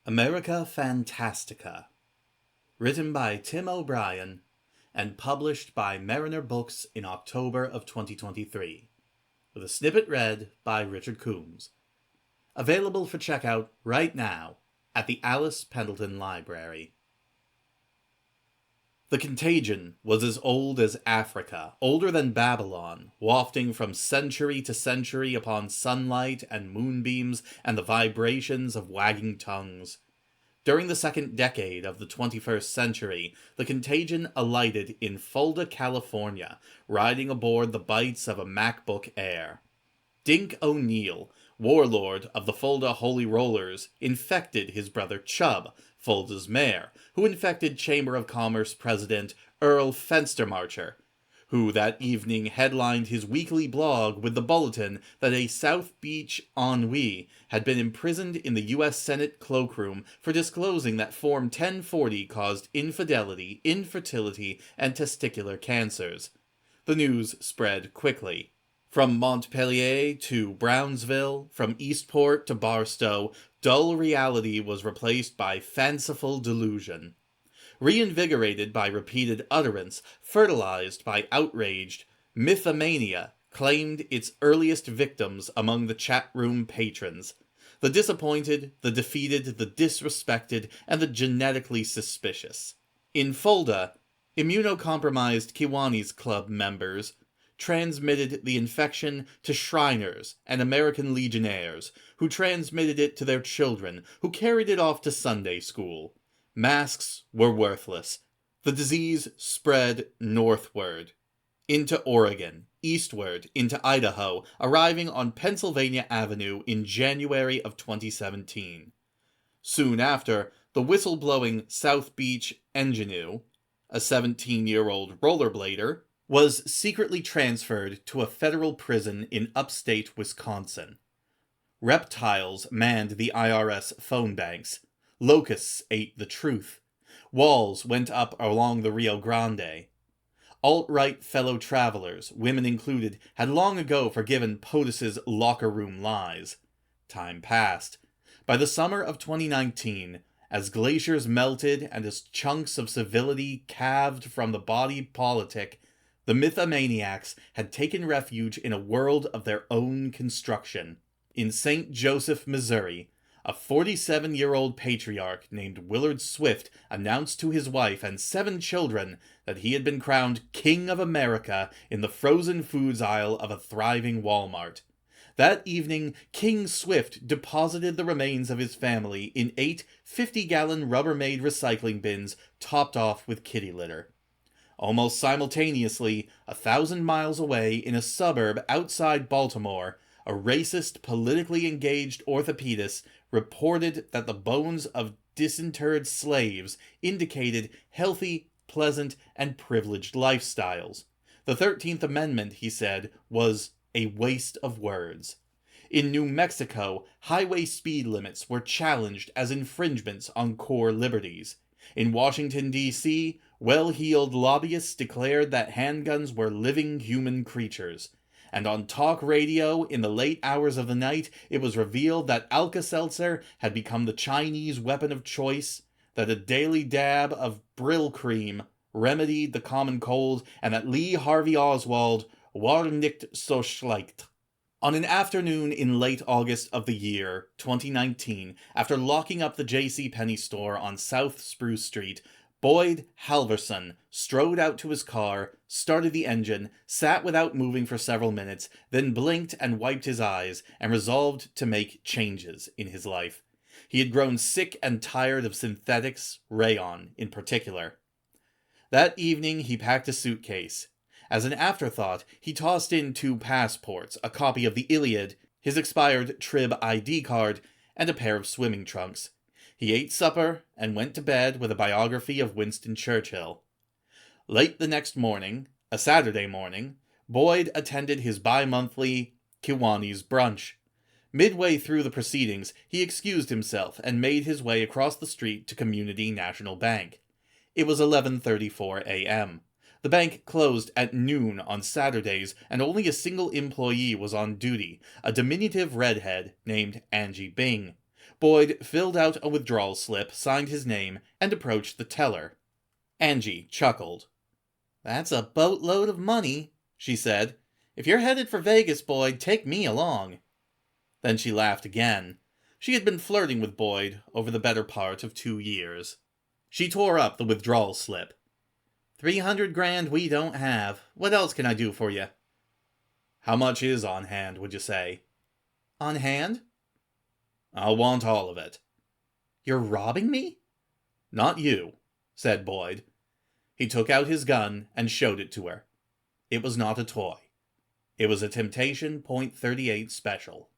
America Fantastica, written by Tim O'Brien and published by Mariner Books in October of 2023, with a snippet read by Richard Coombs. Available for checkout right now at the Alice Pendleton Library. The contagion was as old as Africa, older than Babylon, wafting from century to century upon sunlight and moonbeams and the vibrations of wagging tongues. During the second decade of the 21st century, the contagion alighted in Fulda, California, riding aboard the bites of a MacBook Air. Dink O'Neill, warlord of the Fulda Holy Rollers, infected his brother Chubb, Fulda's mayor, who infected Chamber of Commerce President Earl Fenstermarcher, who that evening headlined his weekly blog with the bulletin that a South Beach ennui had been imprisoned in the U.S. Senate cloakroom for disclosing that Form 1040 caused infidelity, infertility, and testicular cancers. The news spread quickly. From Montpelier to Brownsville, from Eastport to Barstow, dull reality was replaced by fanciful delusion. Reinvigorated by repeated utterance, fertilized by outraged, mythomania claimed its earliest victims among the chat room patrons. The disappointed, the defeated, the disrespected, and the genetically suspicious. In Fulda, immunocompromised Kiwanis Club members transmitted the infection to Shriners and American Legionnaires, who transmitted it to their children, who carried it off to Sunday school. Masks were worthless. The disease spread northward, into Oregon, eastward, into Idaho, arriving on Pennsylvania Avenue in January of 2017. Soon after, the whistle-blowing South Beach ingenue, a 17-year-old rollerblader, was secretly transferred to a federal prison in upstate Wisconsin. Reptiles manned the IRS phone banks. Locusts ate the truth. Walls went up along the Rio Grande. Alt-right fellow travelers, women included, had long ago forgiven POTUS's locker room lies. Time passed. By the summer of 2019, as glaciers melted and as chunks of civility calved from the body politic, the mythomaniacs had taken refuge in a world of their own construction. In St. Joseph, Missouri, a 47-year-old patriarch named Willard Swift announced to his wife and 7 children that he had been crowned King of America in the frozen foods aisle of a thriving Walmart. That evening, King Swift deposited the remains of his family in 8 50-gallon Rubbermaid recycling bins topped off with kitty litter. Almost simultaneously, 1,000 miles away in a suburb outside Baltimore, a racist, politically engaged orthopedist reported that the bones of disinterred slaves indicated healthy, pleasant, and privileged lifestyles. The 13th Amendment, he said, was a waste of words. In New Mexico, highway speed limits were challenged as infringements on core liberties. In Washington, D.C., well-heeled lobbyists declared that handguns were living human creatures. And on talk radio, in the late hours of the night, it was revealed that Alka-Seltzer had become the Chinese weapon of choice, that a daily dab of Brill cream remedied the common cold, and that Lee Harvey Oswald war nicht so schlecht. On an afternoon in late August of the year 2019, after locking up the JCPenney store on South Spruce Street, Boyd Halverson strode out to his car, started the engine, sat without moving for several minutes, then blinked and wiped his eyes, and resolved to make changes in his life. He had grown sick and tired of synthetics, rayon in particular. That evening he packed a suitcase. As an afterthought, he tossed in 2 passports, a copy of the Iliad, his expired Trib ID card, and a pair of swimming trunks. He ate supper and went to bed with a biography of Winston Churchill. Late the next morning, a Saturday morning, Boyd attended his bi-monthly Kiwanis brunch. Midway through the proceedings, he excused himself and made his way across the street to Community National Bank. It was 11:34 a.m. The bank closed at noon on Saturdays, and only a single employee was on duty, a diminutive redhead named Angie Bing. Boyd filled out a withdrawal slip, signed his name, and approached the teller. Angie chuckled. "That's a boatload of money," she said. "If you're headed for Vegas, Boyd, take me along." Then she laughed again. She had been flirting with Boyd over the better part of 2 years. She tore up the withdrawal slip. 300 grand we don't have. What else can I do for you?" "How much is on hand, would you say?" "On hand?" "I'll want all of it." "You're robbing me?" "Not you," said Boyd. He took out his gun and showed it to her. It was not a toy. It was a Temptation .38 special.